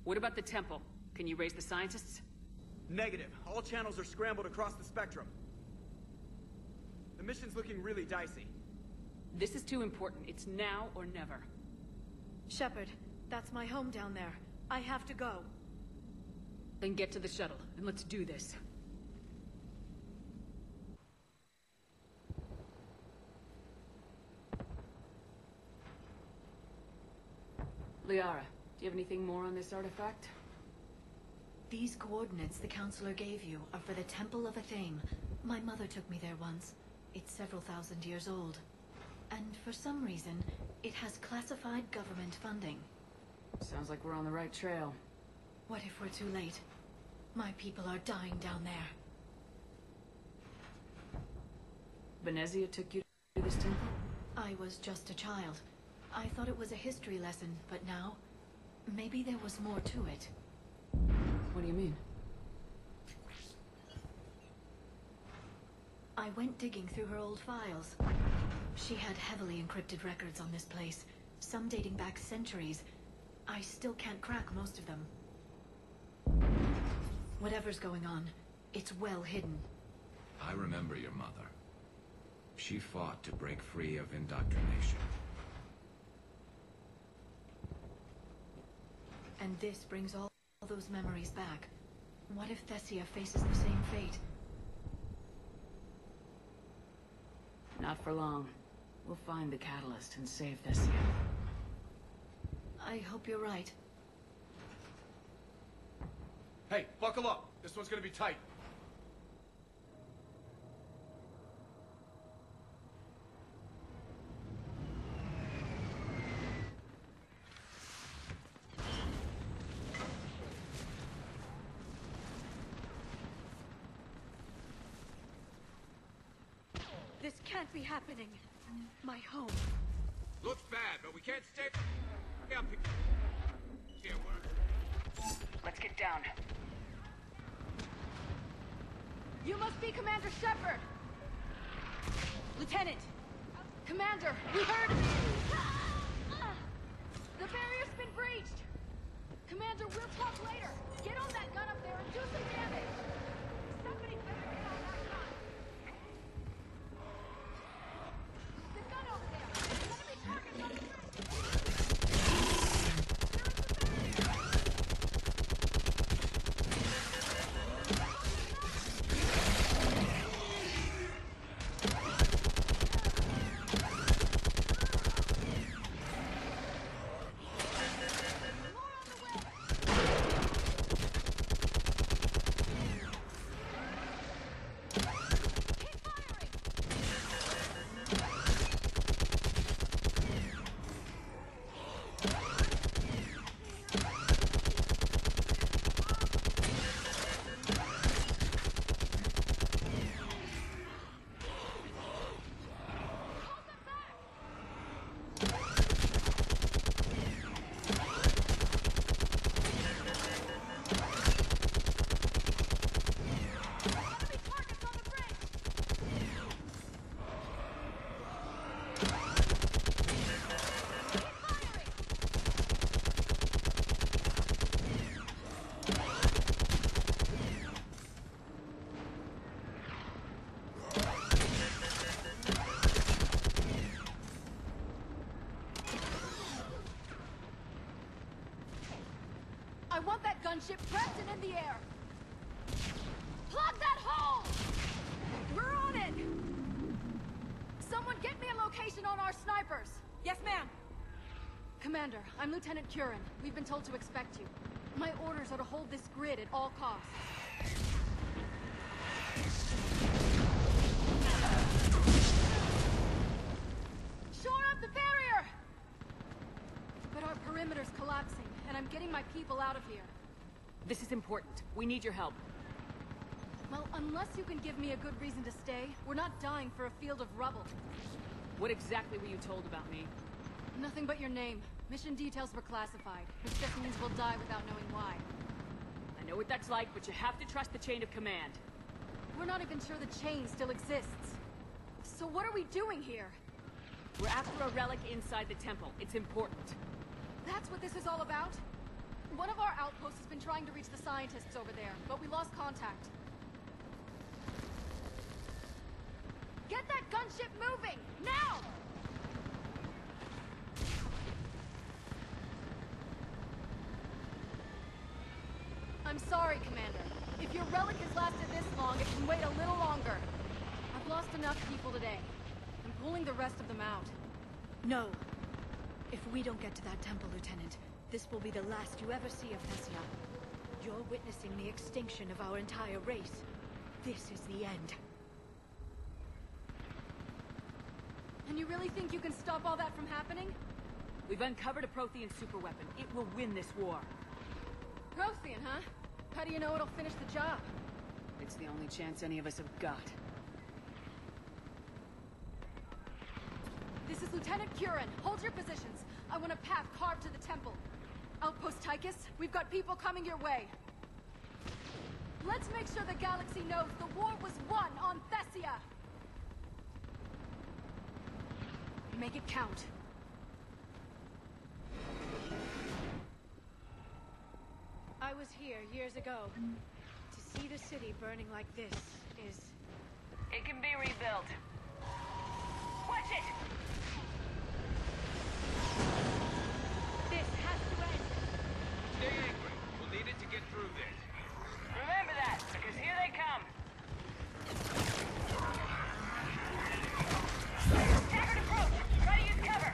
What about the temple? Can you raise the scientists? Negative. All channels are scrambled across the spectrum. The mission's looking really dicey. This is too important. It's now or never. Shepard, that's my home down there. I have to go. Then get to the shuttle, and let's do this. Liara, do you have anything more on this artifact? These coordinates the Counselor gave you are for the Temple of Athame. My mother took me there once. It's several thousand years old. And for some reason, it has classified government funding. Sounds like we're on the right trail. What if we're too late? My people are dying down there. Venezia took you to this temple? I was just a child. I thought it was a history lesson, but now, maybe there was more to it. What do you mean? I went digging through her old files. She had heavily encrypted records on this place, some dating back centuries. I still can't crack most of them. Whatever's going on, it's well hidden. I remember your mother. She fought to break free of indoctrination. And this brings all those memories back. What if Thessia faces the same fate? Not for long. We'll find the catalyst and save Thessia. I hope you're right. Hey, buckle up. This one's gonna be tight. This can't be happening. My home. Looks bad, but we can't stay up here. Let's get down. You must be Commander Shepard! Lieutenant! Commander, we heard... The barrier's been breached! Commander, we'll talk later! Get on that gun up there and do some damage! Somebody better get on that gun! The gun over there! Enemy target on the bridge! I want that gunship prepped and in the air! Plug that hole! We're on it! Someone get me a location on our snipers! Yes, ma'am! Commander, I'm Lieutenant Kurin. We've been told to expect you. My orders are to hold this grid at all costs. Shore up the barrier! But our perimeter's collapsing, and I'm getting my people out of here. This is important. We need your help. Well, unless you can give me a good reason to stay, we're not dying for a field of rubble. What exactly were you told about me? Nothing but your name. Mission details were classified, which just means we'll die without knowing why. I know what that's like, but you have to trust the chain of command. We're not even sure the chain still exists. So what are we doing here? We're after a relic inside the temple. It's important. That's what this is all about? One of our outpost has been trying to reach the scientists over there, but we lost contact. Get that gunship moving! Now! I'm sorry, Commander. If your relic has lasted this long, it can wait a little longer. I've lost enough people today. I'm pulling the rest of them out. No. If we don't get to that temple, Lieutenant, this will be the last you ever see of Thessia. You're witnessing the extinction of our entire race. This is the end. And you really think you can stop all that from happening? We've uncovered a Prothean superweapon. It will win this war. Prothean, huh? How do you know it'll finish the job? It's the only chance any of us have got. This is Lieutenant Kurin. Hold your positions. I want a path carved to the temple. Outpost Tychus, we've got people coming your way. Let's make sure the galaxy knows the war was won on Thessia! Make it count. I was here years ago. To see the city burning like this is... It can be rebuilt. Watch it! This has to end! Stay angry. We'll need it to get through this. Remember that, because here they come. Staggered approach! Try to use cover!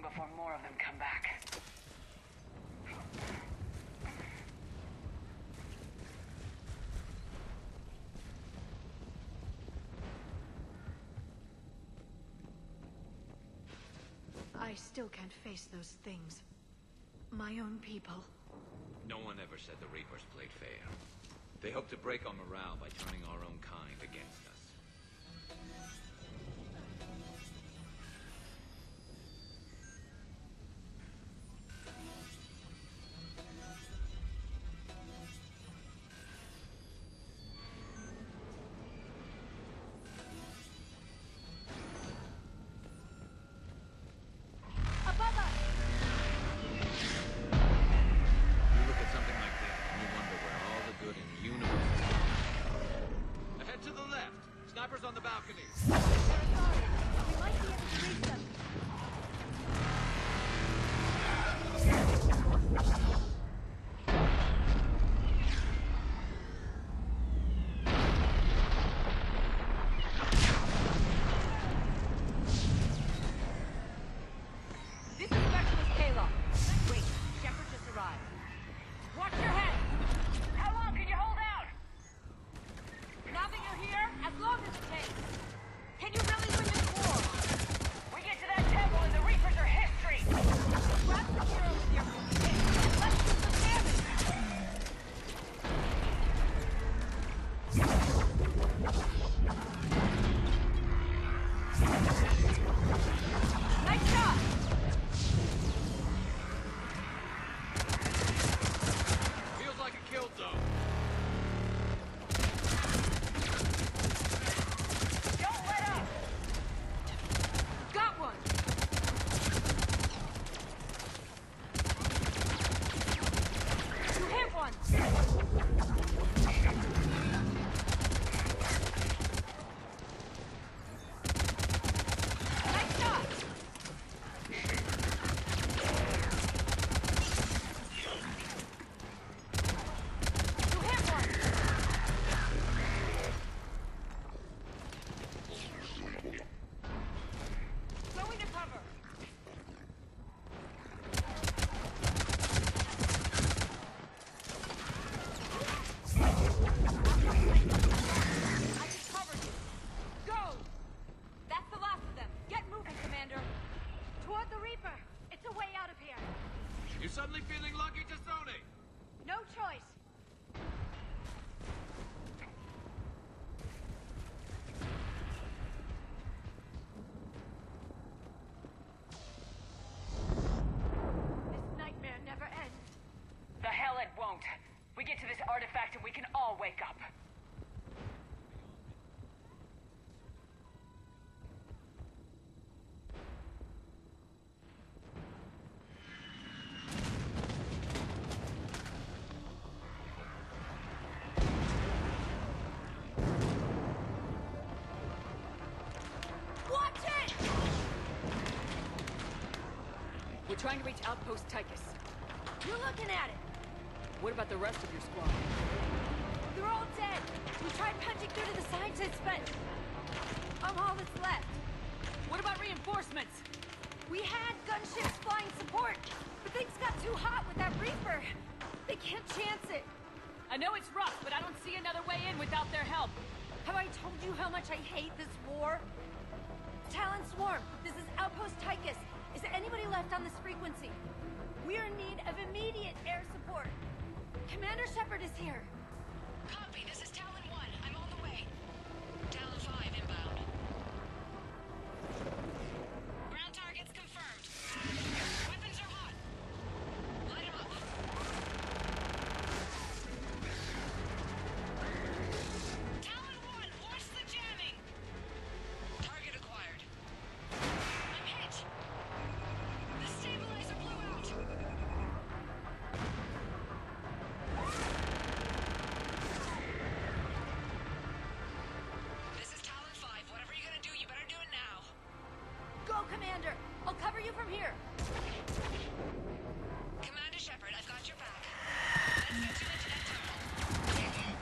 before more of them come back. I still can't face those things. My own people. No one ever said the Reapers played fair. They hope to break our morale by turning our own kind against us. On the balcony. We might be able to reach them. This is Specialist Maelon. Wait, Shepard just arrived. Watch your head! How long can you hold out? Now that you're here, as long as it takes. Can you really win this war? We get to that temple and the Reapers are history! Grab the hero with your and let's do some damage! Nice shot! Feels like a kill zone. Don't let up! Got one! You hit one! Nice shot! You hit one! Going to cover! I just covered you. Go! That's the last of them. Get moving, Commander. Toward the Reaper. It's a way out of here. You suddenly feeling lucky, Tassoni? No choice. This nightmare never ends. The hell it won't. We get to this artifact and we can all wake up. Watch it! We're trying to reach Outpost Tychus. You're looking at it. What about the rest of your squad? They're all dead. We tried punching through to the scientists, but I'm all that's left. What about reinforcements? We had gunships flying support, but things got too hot with that Reaper. They can't chance it. I know it's rough, but I don't see another way in without their help. Have I told you how much I hate this war? Talon Swarm, this is Outpost Tychus. Is anybody left on this frequency? We're in need of immediate air support. Commander Shepard is here. Copy, this is Talon 1. I'm on the way. Talon 5 inbound. Ground targets confirmed. Weapons are hot. Light 'em up. Talon 1, watch the jamming! Target acquired. I'm hit! The stabilizer blew out! This is Talon 5. Whatever you're gonna do, you better do it now. Go, Commander! I'll cover you from here. Commander Shepard, I've got your back. Let's get you into that tunnel.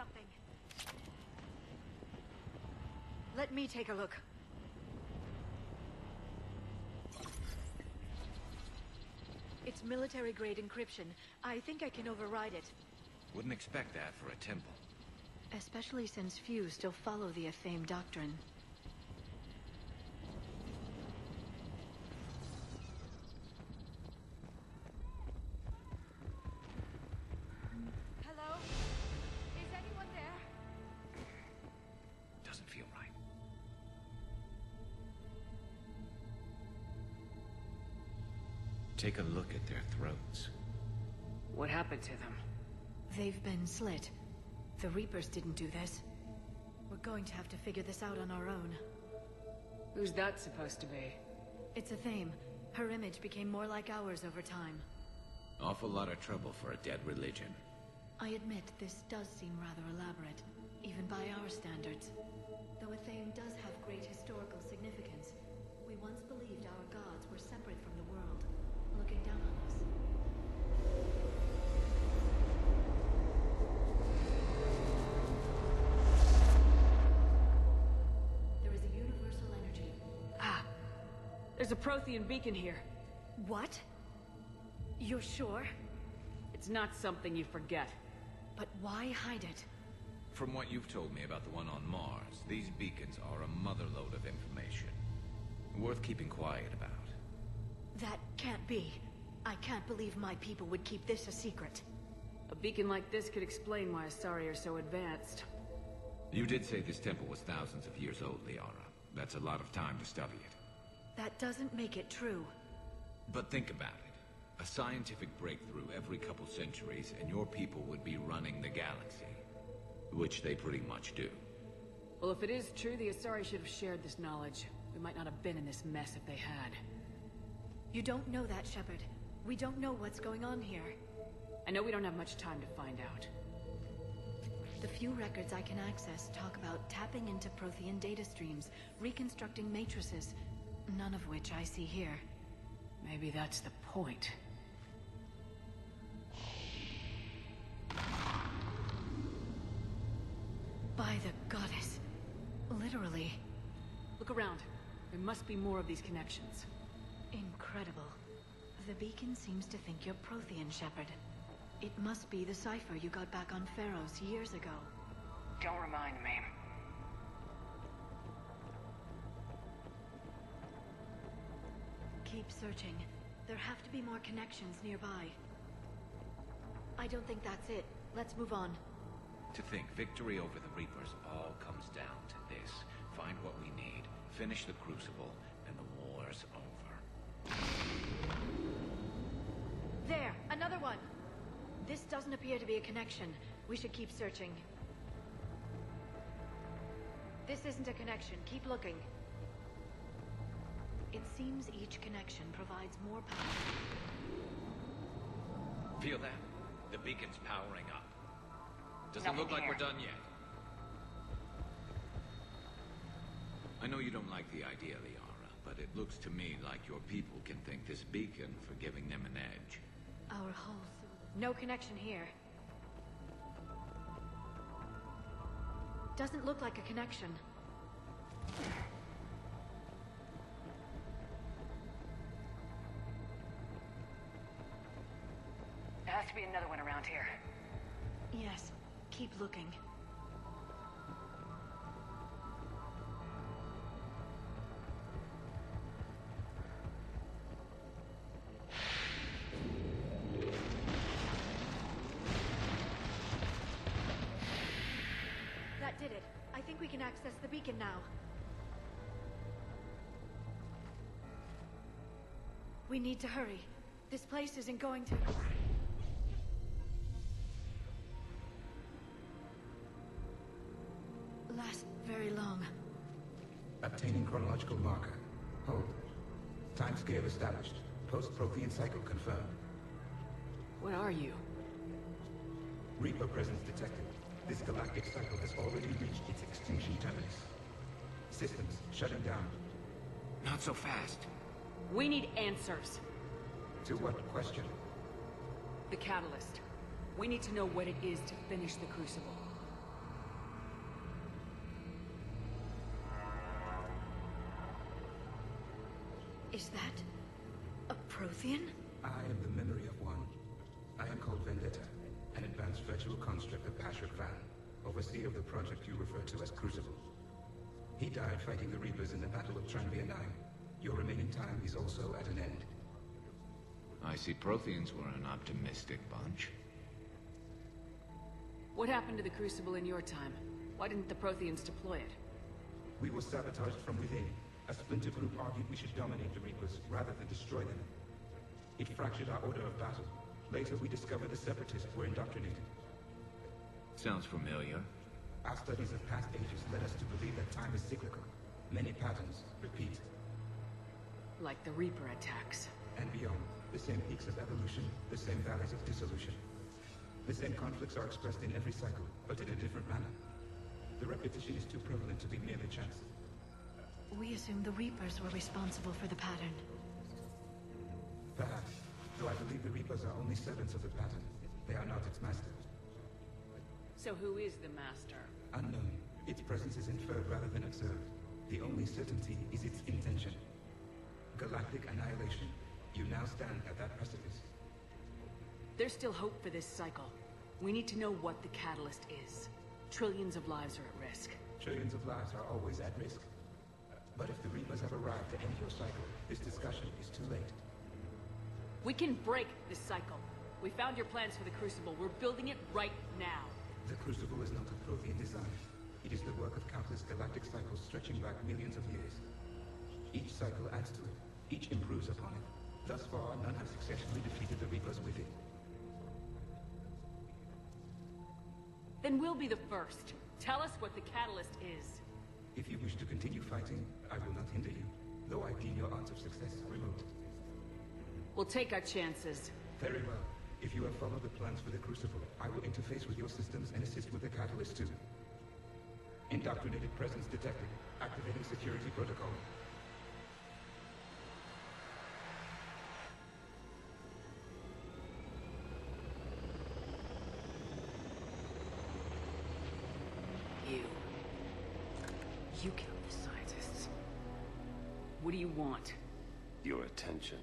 something. Let me take a look. It's military-grade encryption. I think I can override it. Wouldn't expect that for a temple. Especially since few still follow the Athame doctrine. Hello? Is anyone there? Doesn't feel right. Take a look at their throats. What happened to them? They've been slit. The Reapers didn't do this. We're going to have to figure this out on our own. Who's that supposed to be? It's Athame. Her image became more like ours over time. Awful lot of trouble for a dead religion. I admit this does seem rather elaborate, even by our standards. Though Athame does have great historical significance, we once believed our gods were separate from the world, looking down on us. There is a universal energy. Ah! There's a Prothean beacon here. What? You're sure? It's not something you forget. But why hide it? From what you've told me about the one on Mars, these beacons are a motherlode of information. Worth keeping quiet about. That can't be. I can't believe my people would keep this a secret. A beacon like this could explain why Asari are so advanced. You did say this temple was thousands of years old, Liara. That's a lot of time to study it. That doesn't make it true. But think about it. A scientific breakthrough every couple centuries, and your people would be running the galaxy. Which they pretty much do. Well, if it is true, the Asari should have shared this knowledge. We might not have been in this mess if they had. You don't know that, Shepard. We don't know what's going on here. I know we don't have much time to find out. The few records I can access talk about tapping into Prothean data streams, reconstructing matrices, none of which I see here. Maybe that's the point. By the goddess. Literally. Look around. There must be more of these connections. Incredible. The beacon seems to think you're Prothean, Shepard. It must be the cipher you got back on Pharaohs years ago. Don't remind me. Keep searching. There have to be more connections nearby. I don't think that's it. Let's move on. To think victory over the Reapers all comes down to this. Find what we need, finish the Crucible, and the war's over. There! Another one! This doesn't appear to be a connection. We should keep searching. This isn't a connection. Keep looking. It seems each connection provides more power. Feel that? The beacon's powering up. Doesn't look like we're done yet. I know you don't like the idea, Liara, but it looks to me like your people can thank this beacon for giving them an edge. Our whole... No connection here. Doesn't look like a connection. There has to be another one around here. Yes. Keep looking. That did it. I think we can access the beacon now. We need to hurry. This place isn't going to... last very long. Obtaining chronological marker. Hold. Timescale established. Post-Prothean cycle confirmed. What are you? Reaper presence detected. This galactic cycle has already reached its extinction terminus. Systems shutting down. Not so fast. We need answers. To what question? The catalyst. We need to know what it is to finish the Crucible. Is that a Prothean? I am the memory of one. I am called Vendetta, an advanced virtual construct of Patrick Van, overseer of the project you refer to as Crucible. He died fighting the Reapers in the Battle of Tranvia 9. Your remaining time is also at an end. I see Protheans were an optimistic bunch. What happened to the Crucible in your time? Why didn't the Protheans deploy it? We were sabotaged from within. A splinter group argued we should dominate the Reapers rather than destroy them. It fractured our order of battle. Later, we discovered the Separatists were indoctrinated. Sounds familiar. Our studies of past ages led us to believe that time is cyclical. Many patterns repeat. Like the Reaper attacks. And beyond, the same peaks of evolution, the same valleys of dissolution. The same conflicts are expressed in every cycle, but in a different manner. The repetition is too prevalent to be merely chance. We assumed the Reapers were responsible for the pattern. Perhaps, though I believe the Reapers are only servants of the pattern. They are not its master. So who is the master? Unknown. Its presence is inferred rather than observed. The only certainty is its intention. Galactic annihilation. You now stand at that precipice. There's still hope for this cycle. We need to know what the catalyst is. Trillions of lives are at risk. Trillions of lives are always at risk. But if the Reapers have arrived to end your cycle, this discussion is too late. We can break this cycle. We found your plans for the Crucible. We're building it right now. The Crucible is not a Prothean design. It is the work of countless galactic cycles stretching back millions of years. Each cycle adds to it. Each improves upon it. Thus far, none have successfully defeated the Reapers with it. Then we'll be the first. Tell us what the catalyst is. If you wish to continue fighting, I will not hinder you, though I deem your odds of success remote. We'll take our chances. Very well. If you have followed the plans for the Crucible, I will interface with your systems and assist with the catalyst too. Indoctrinated presence detected. Activating security protocol. You killed the scientists. What do you want? Your attention.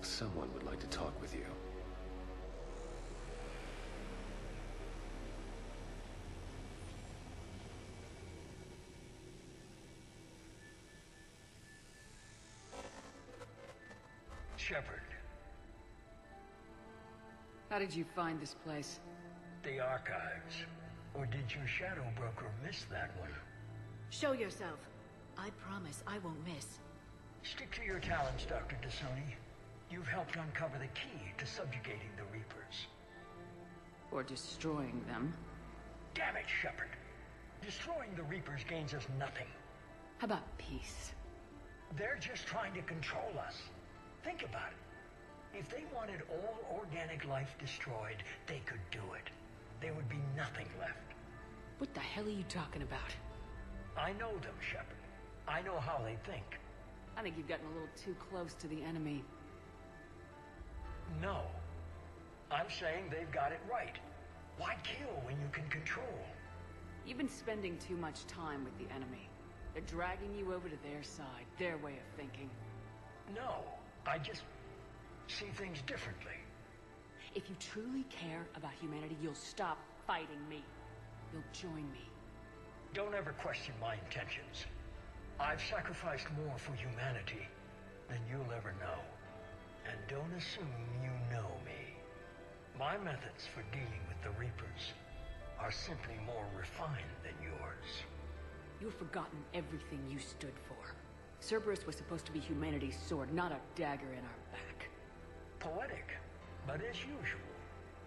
Someone would like to talk with you. Shepard. How did you find this place? The archives. Or did your shadow broker miss that one? Show yourself. I promise I won't miss. Stick to your talents, Dr. D'Soni. You've helped uncover the key to subjugating the Reapers. Or destroying them. Damn it, Shepard. Destroying the Reapers gains us nothing. How about peace? They're just trying to control us. Think about it. If they wanted all organic life destroyed, they could do it. There would be nothing left. What the hell are you talking about? I know them, Shepard. I know how they think. I think you've gotten a little too close to the enemy. No. I'm saying they've got it right. Why kill when you can control? You've been spending too much time with the enemy. They're dragging you over to their side, their way of thinking. No, I just see things differently. If you truly care about humanity, you'll stop fighting me. You'll join me. Don't ever question my intentions. I've sacrificed more for humanity than you'll ever know. And don't assume you know me. My methods for dealing with the Reapers are simply more refined than yours. You've forgotten everything you stood for. Cerberus was supposed to be humanity's sword, not a dagger in our back. Poetic, but as usual,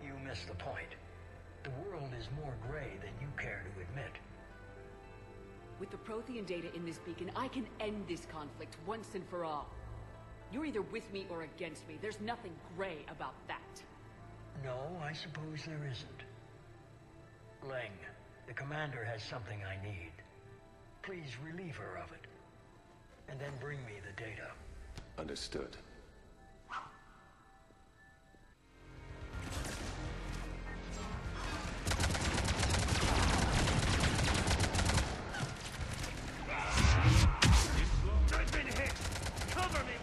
you miss the point. The world is more gray than you care to admit. With the Prothean data in this beacon, I can end this conflict once and for all. You're either with me or against me. There's nothing gray about that. No, I suppose there isn't. Leng, the commander has something I need. Please relieve her of it. And then bring me the data. Understood. I've been hit! Cover me!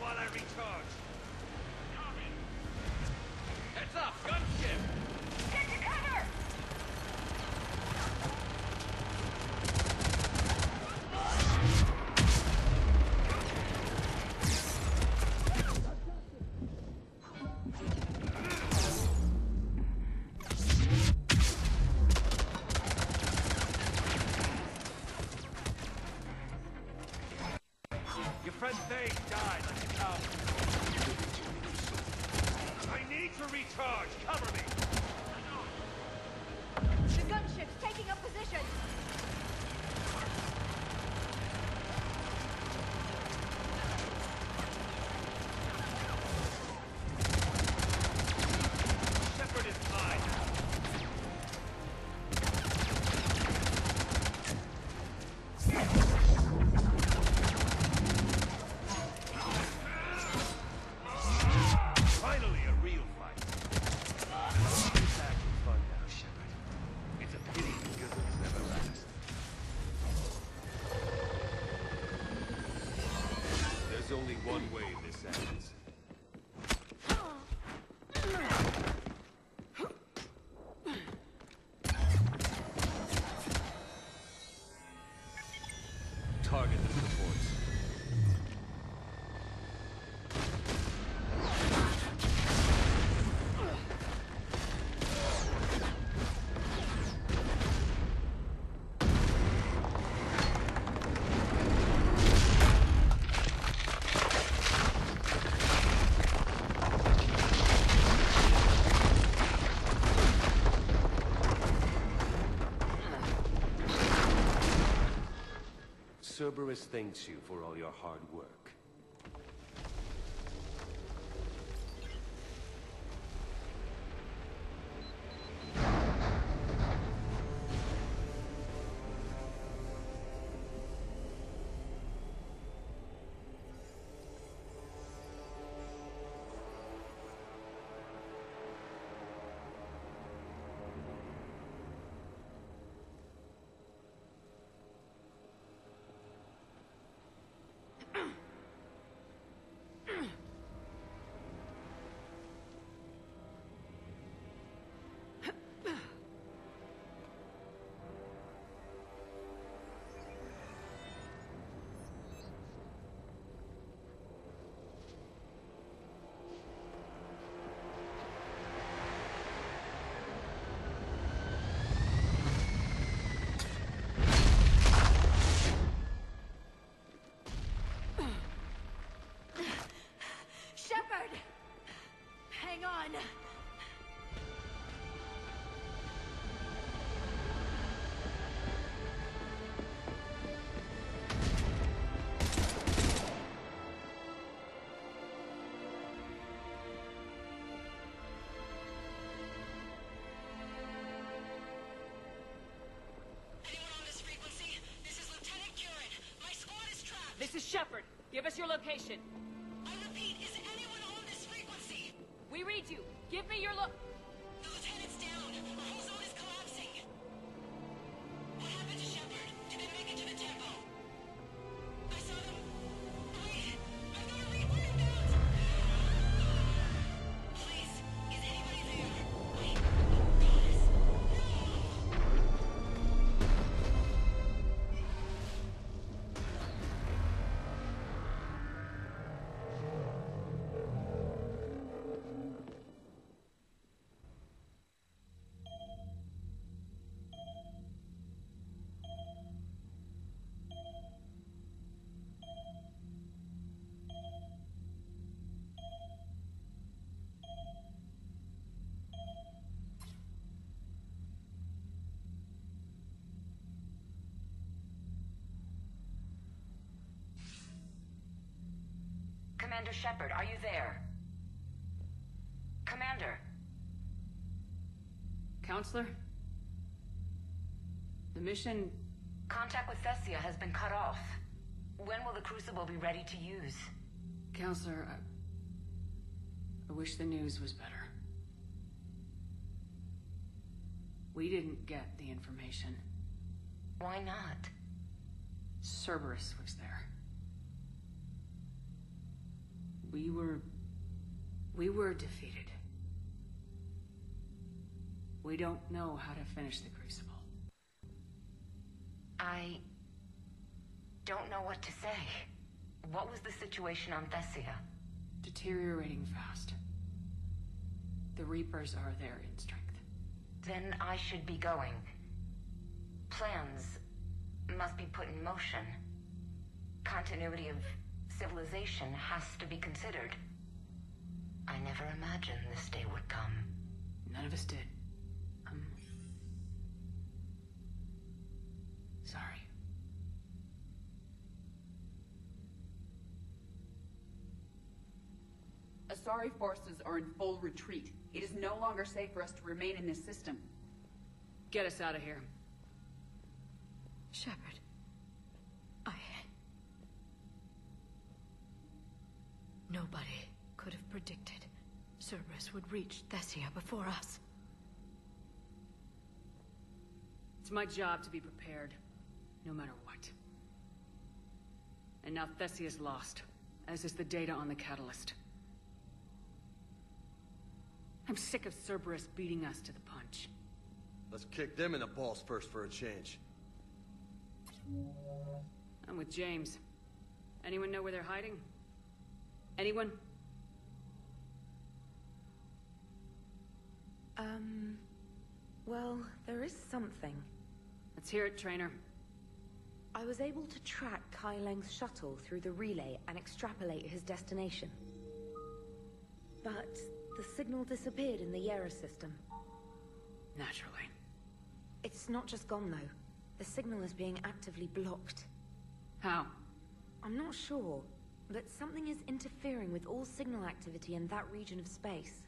They died like a cow. I need to recharge. Cover me. The gunship's taking up position. Shepard is mine. Finally, a real fight. It's actually fun now, Shepard. It's a pity the good ones never last. There's only one way this ends. Target the supports. Cerberus thanks you for all your hard work. Shepard! Hang on. Anyone on this frequency? This is Lieutenant Kurin. My squad is trapped. This is Shepard. Give us your location. I repeat, is anyone on this frequency? We read you. Give me your look. The lieutenant's down. Our whole zone is collapsing. What happened to Shepard? Did they make it to the temple? I saw them. Wait, I've got a Reaper inbound. Please, is anybody there? Wait, goddess. Commander Shepard, are you there? Commander! Counselor? The mission... Contact with Thessia has been cut off. When will the Crucible be ready to use? Counselor, I wish the news was better. We didn't get the information. Why not? Cerberus was there. We were defeated. We don't know how to finish the Crucible. I don't know what to say. What was the situation on Thessia? Deteriorating fast. The Reapers are there in strength. Then I should be going. Plans must be put in motion. Continuity of civilization has to be considered. I never imagined this day would come. None of us did. Sorry. Asari forces are in full retreat. It is no longer safe for us to remain in this system. Get us out of here. Shepard. Nobody could have predicted Cerberus would reach Thessia before us. It's my job to be prepared, no matter what. And now Thessia's lost, as is the data on the catalyst. I'm sick of Cerberus beating us to the punch. Let's kick them in the balls first for a change. I'm with James. Anyone know where they're hiding? Anyone? Well, there is something. Let's hear it, Trainer. I was able to track Kai Leng's shuttle through the relay and extrapolate his destination. But the signal disappeared in the Liara system. Naturally. It's not just gone, though. The signal is being actively blocked. How? I'm not sure, but something is interfering with all signal activity in that region of space.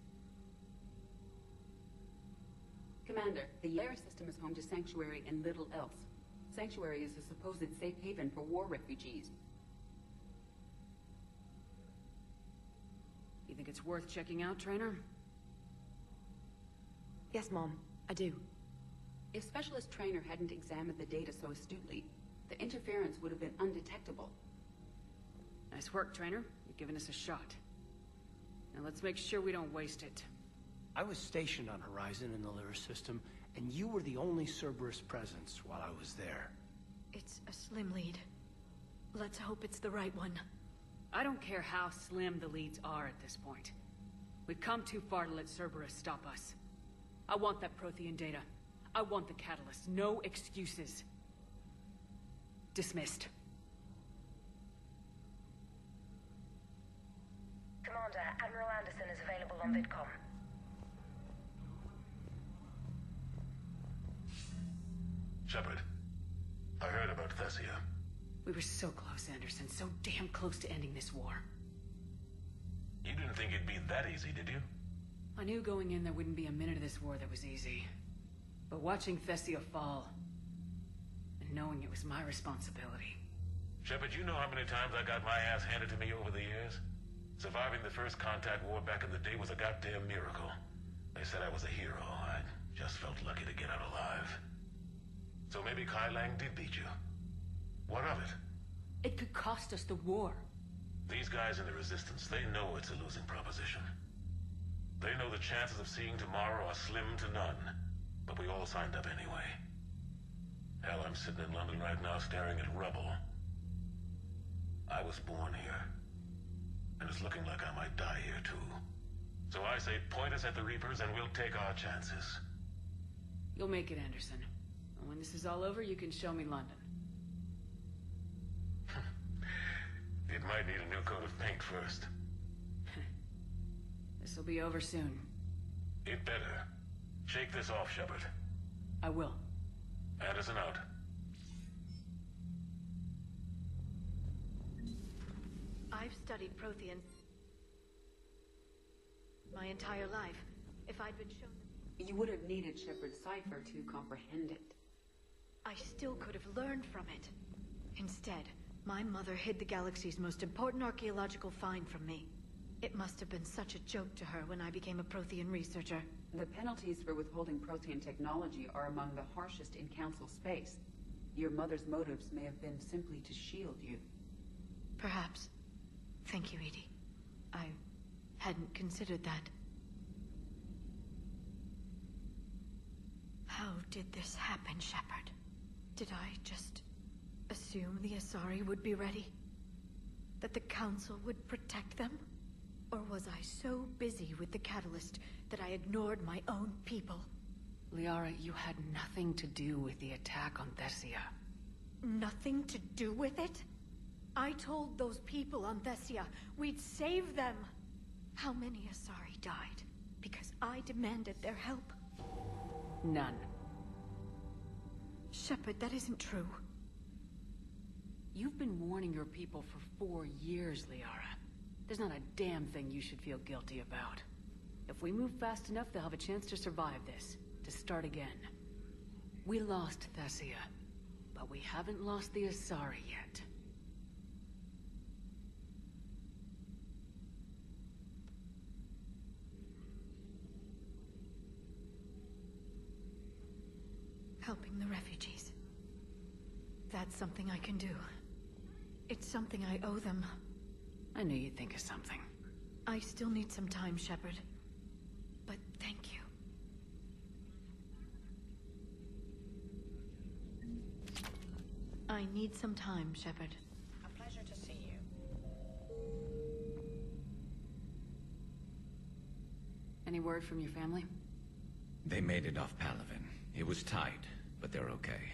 Commander, the Liara system is home to Sanctuary and little else. Sanctuary is a supposed safe haven for war refugees. You think it's worth checking out, Trainer? Yes, Mom, I do. If Specialist Trainer hadn't examined the data so astutely, the interference would have been undetectable. Nice work, Trainer. You've given us a shot. Now let's make sure we don't waste it. I was stationed on Horizon in the Liara system, and you were the only Cerberus presence while I was there. It's a slim lead. Let's hope it's the right one. I don't care how slim the leads are at this point. We've come too far to let Cerberus stop us. I want that Prothean data. I want the catalyst. No excuses. Dismissed. Commander, Admiral Anderson is available on Vid-Com. Shepard, I heard about Thessia. We were so close, Anderson. So damn close to ending this war. You didn't think it'd be that easy, did you? I knew going in there wouldn't be a minute of this war that was easy. But watching Thessia fall, and knowing it was my responsibility. Shepard, you know how many times I got my ass handed to me over the years? Surviving the first contact war back in the day was a goddamn miracle. They said I was a hero. I just felt lucky to get out alive. So maybe Kai Leng did beat you. What of it? It could cost us the war. These guys in the Resistance, they know it's a losing proposition. They know the chances of seeing tomorrow are slim to none. But we all signed up anyway. Hell, I'm sitting in London right now staring at rubble. I was born here. And it's looking like I might die here too. So I say point us at the Reapers and we'll take our chances. You'll make it, Anderson. And when this is all over, you can show me London. It might need a new coat of paint first. This'll be over soon. It better. Shake this off, Shepard. I will. Anderson out. I've studied Prothean my entire life. If I'd been shown... You would have needed Shepard's cipher to comprehend it. I still could have learned from it. Instead, my mother hid the galaxy's most important archaeological find from me. It must have been such a joke to her when I became a Prothean researcher. The penalties for withholding Prothean technology are among the harshest in Council space. Your mother's motives may have been simply to shield you. Perhaps. Thank you, Edie. I hadn't considered that. How did this happen, Shepard? Did I just assume the Asari would be ready? That the Council would protect them? Or was I so busy with the catalyst that I ignored my own people? Liara, you had nothing to do with the attack on Thessia. Nothing to do with it? I told those people on Thessia we'd save them. How many Asari died because I demanded their help? None. Shepard, that isn't true. You've been warning your people for 4 years, Liara. There's not a damn thing you should feel guilty about. If we move fast enough, they'll have a chance to survive this, to start again. We lost Thessia, but we haven't lost the Asari yet. Helping the refugees. That's something I can do. It's something I owe them. I knew you'd think of something. I still need some time, Shepard. But thank you. I need some time, Shepard. A pleasure to see you. Any word from your family? They made it off Palaven. It was tight, but they're okay.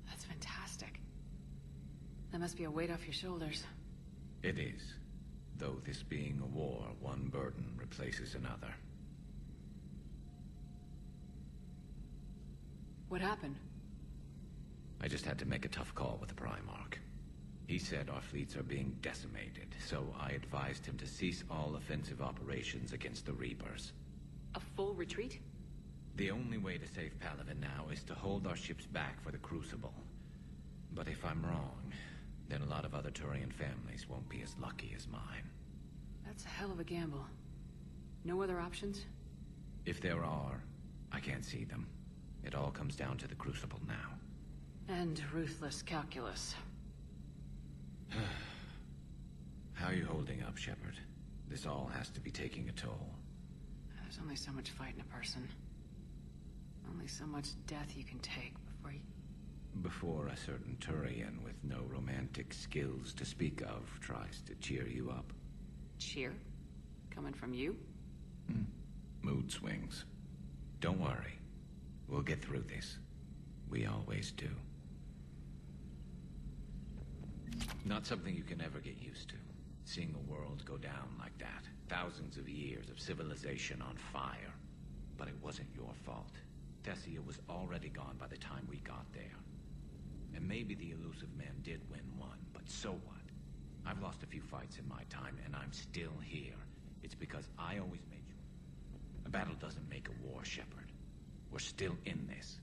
That's fantastic. That must be a weight off your shoulders. It is. Though this being a war, one burden replaces another. What happened? I just had to make a tough call with the Primarch. He said our fleets are being decimated, so I advised him to cease all offensive operations against the Reapers. A full retreat? The only way to save Palaven now is to hold our ships back for the Crucible. But if I'm wrong, then a lot of other Turian families won't be as lucky as mine. That's a hell of a gamble. No other options? If there are, I can't see them. It all comes down to the Crucible now. And ruthless calculus. How are you holding up, Shepard? This all has to be taking a toll. There's only so much fight in a person. Only so much death you can take before a certain Turian with no romantic skills to speak of tries to cheer you up. Cheer? Coming from you? Mood swings. Don't worry. We'll get through this. We always do. Not something you can ever get used to. Seeing a world go down like that. Thousands of years of civilization on fire. But it wasn't your fault. Thessia was already gone by the time we got there. And maybe the Illusive man did win one, but so what? I've lost a few fights in my time, and I'm still here. It's because I always made sure. A battle doesn't make a war, Shepard. We're still in this.